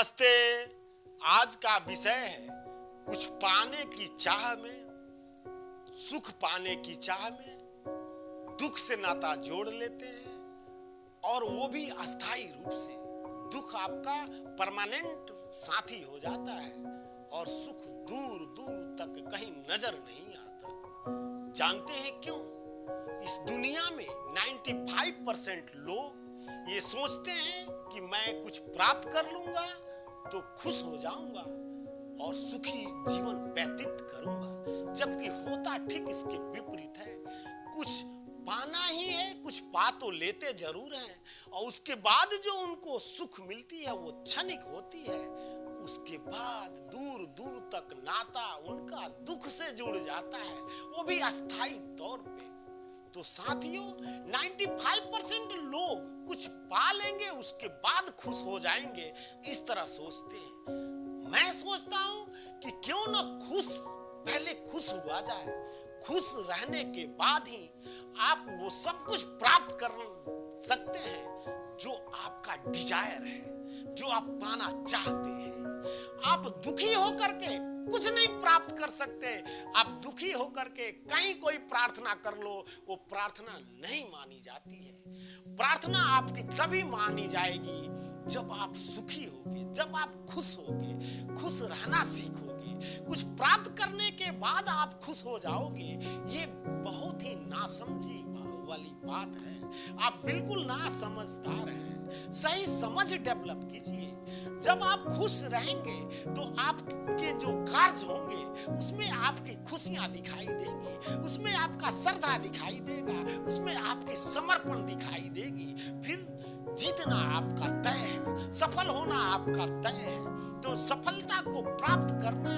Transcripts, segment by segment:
नमस्ते। आज का विषय है कुछ पाने की चाह में, सुख पाने की चाह में दुख से नाता जोड़ लेते हैं और वो भी अस्थाई रूप से। दुख आपका परमानेंट साथी हो जाता है और सुख दूर दूर तक कहीं नजर नहीं आता। जानते हैं क्यों? इस दुनिया में 95% लोग ये सोचते हैं कि मैं कुछ प्राप्त कर लूंगा तो खुश हो जाऊंगा और सुखी जीवन व्यतीत करूंगा, जबकि होता ठीक इसके विपरीत है। कुछ पाना ही है, कुछ पा तो लेते जरूर हैं और उसके बाद जो उनको सुख मिलती है वो क्षणिक होती है। उसके बाद दूर दूर तक नाता उनका दुख से जुड़ जाता है, वो भी अस्थाई तौर पे। तो साथियों, 95% लोग कुछ पा लेंगे उसके बाद खुश हो जाएंगे, इस तरह सोचते हैं। मैं सोचता हूं कि क्यों ना पहले खुश हुआ जाए। खुश रहने के बाद ही आप वो सब कुछ प्राप्त कर सकते हैं जो आपका डिजायर है, जो आप पाना चाहते हैं। आप दुखी होकर के कुछ नहीं प्राप्त कर सकते। आप दुखी होकर के कहीं कोई प्रार्थना कर लो, वो प्रार्थना नहीं मानी जाती है। प्रार्थना आपकी तभी मानी जाएगी जब आप सुखी होगे, जब आप खुश होगे, खुश रहना सीखोगे। कुछ प्राप्त करने के बाद आप खुश हो जाओगे, ये बहुत ही नासमझी वाली बात है। आप बिल्कुल ना समझदार हैं। सही समझ डेवलप कीजिए। जब आप खुश रहेंगे तो आपके जो कार्य होंगे उसमें आपकी खुशियां दिखाई देंगी, उसमें आपका श्रद्धा दिखाई देगा, उसमें आपकी समर्पण दिखाई देगी। फिर जीतना आपका तय है, सफल होना आपका तय है। तो सफलता को प्राप्त करना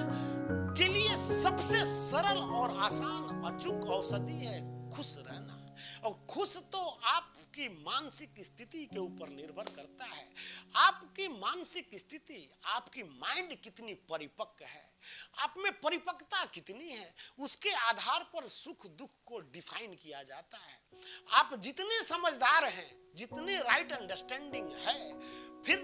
के लिए सबसे सरल और आसान अचूक औषधि है खुश रहना। और खुश तो आपकी मानसिक स्थिति के ऊपर निर्भर करता है। आपकी मानसिक स्थिति, आपकी माइंड कितनी परिपक्व है, आप में परिपक्वता कितनी है, उसके आधार पर सुख दुख को डिफाइन किया जाता है। आप जितने समझदार हैं, जितने राइट अंडरस्टैंडिंग है, फिर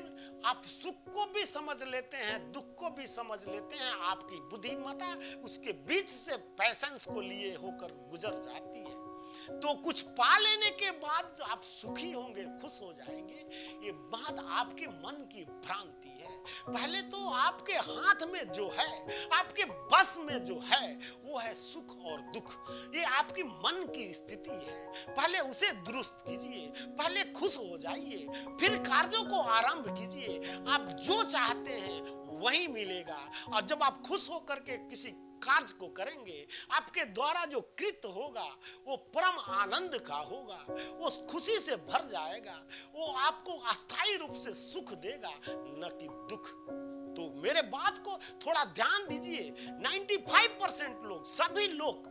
आप सुख को भी समझ लेते हैं, दुख को भी समझ लेते हैं। आपकी बुद्धिमत्ता उसके बीच से पैसेंस को लिए होकर गुजर जाती है। तो कुछ पा लेने के बाद जो आप सुखी होंगे, खुश हो जाएंगे, ये बात आपके मन की भ्रांति है। पहले तो आपके हाथ में जो है, आपके बस में जो है, वो है सुख और दुख। ये आपकी मन की स्थिति है। पहले उसे दुरुस्त कीजिए, पहले खुश हो जाइए, फिर कार्यों को आरंभ कीजिए। आप जो चाहते हैं वही मिलेगा। और जब आप खुश होकर के किसी कार्य को करेंगे, आपके द्वारा जो कृत होगा वो परम आनंद का होगा, वो खुशी से भर जाएगा, वो आपको अस्थायी रूप से सुख देगा, न कि दुख। तो मेरे बात को थोड़ा ध्यान दीजिए। 95% लोग, सभी लोग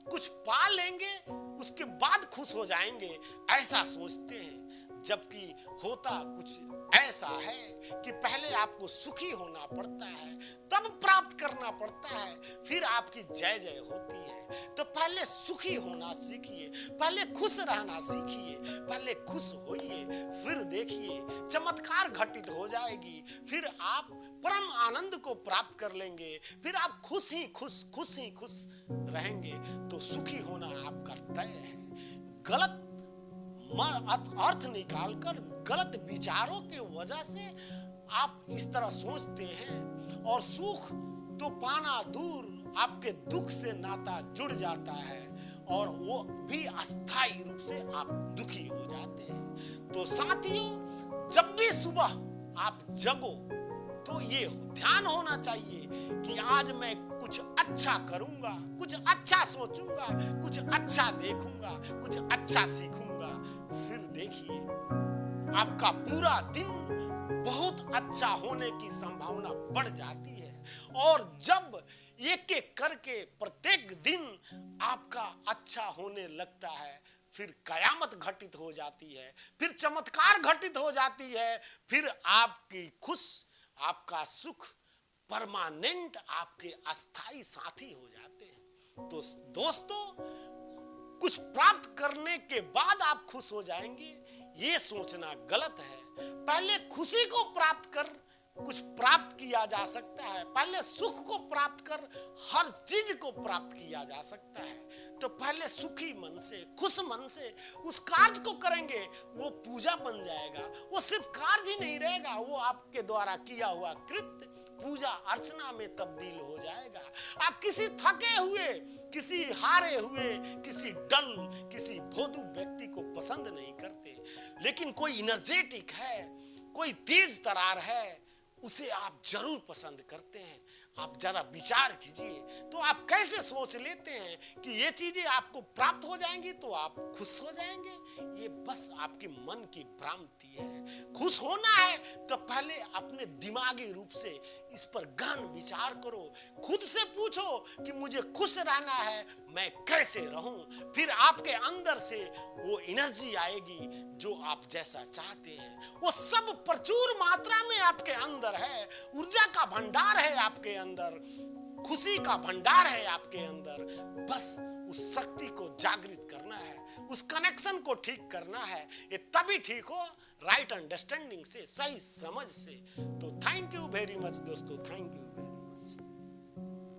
कुछ पा लेंगे उसके बाद खुश हो जाएंगे, ऐसा सोचते हैं। जबकि होता कुछ ऐसा है कि पहले आपको सुखी होना पड़ता है, तब प्राप्त करना पड़ता है, फिर आपकी जय जय होती है। तो पहले सुखी होना सीखिए, पहले खुश रहना सीखिए, पहले खुश होइए, फिर देखिए चमत्कार घटित हो जाएगी। फिर आप परम आनंद को प्राप्त कर लेंगे, फिर आप खुश ही खुश रहेंगे। तो सुखी होना आपका तय है। गलत अर्थ निकालकर, गलत विचारों के वजह से आप इस तरह सोचते हैं और सुख तो पाना दूर, आपके दुख से नाता जुड़ जाता है और वो भी अस्थायी रूप से आप दुखी हो जाते हैं। तो साथियों, जब भी सुबह आप जगो तो ये ध्यान होना चाहिए कि आज मैं कुछ अच्छा करूंगा, कुछ अच्छा सोचूंगा, कुछ अच्छा देखूंगा, कुछ अच्छा सीखूंगा। फिर देखिए आपका पूरा दिन बहुत अच्छा होने की संभावना बढ़ जाती है। और जब एक एक करके प्रत्येक दिन आपका अच्छा होने लगता है, फिर कयामत घटित हो जाती है, फिर चमत्कार घटित हो जाती है, फिर आपका सुख परमानेंट आपके अस्थाई साथी हो जाते हैं। तो दोस्तों, कुछ प्राप्त करने के बाद आप खुश हो जाएंगे, ये सोचना गलत है। पहले खुशी को प्राप्त कर कुछ प्राप्त किया जा सकता है, पहले सुख को प्राप्त कर हर चीज को प्राप्त किया जा सकता है। तो पहले सुखी मन से, खुश मन से उस कार्य को करेंगे, वो पूजा बन जाएगा। वो सिर्फ कार्य ही नहीं रहेगा, वो आपके द्वारा किया हुआ कृत्य पूजा अर्चना में तब्दील हो जाएगा। आप किसी थके हुए, किसी हारे हुए, किसी डल, किसी भोदू व्यक्ति को पसंद नहीं करते, लेकिन कोई इनर्जेटिक है, कोई तेज तरार है, उसे आप जरूर पसंद करते हैं। आप जरा विचार कीजिए तो आप कैसे सोच लेते हैं कि ये चीजें आपको प्राप्त हो जाएंगी तो आप खुश हो जाएंगे। ये बस आपके मन की भ्रांति है। खुश होना है तो पहले अपने दिमागी रूप से इस पर गहन विचार करो। खुद से पूछो कि मुझे खुश रहना है, मैं कैसे रहूं। फिर आपके अंदर से वो एनर्जी आएगी जो आप जैसा चाहते हैं। वो सब प्रचुर मात्रा में आपके अंदर है। ऊर्जा का भंडार है आपके अंदर, खुशी का भंडार है आपके अंदर। बस उस शक्ति को जागृत करना है, उस कनेक्शन को ठीक करना है। ये तभी ठीक हो राइट अंडरस्टैंडिंग से, सही समझ से। तो थैंक यू वेरी मच दोस्तों, थैंक यू।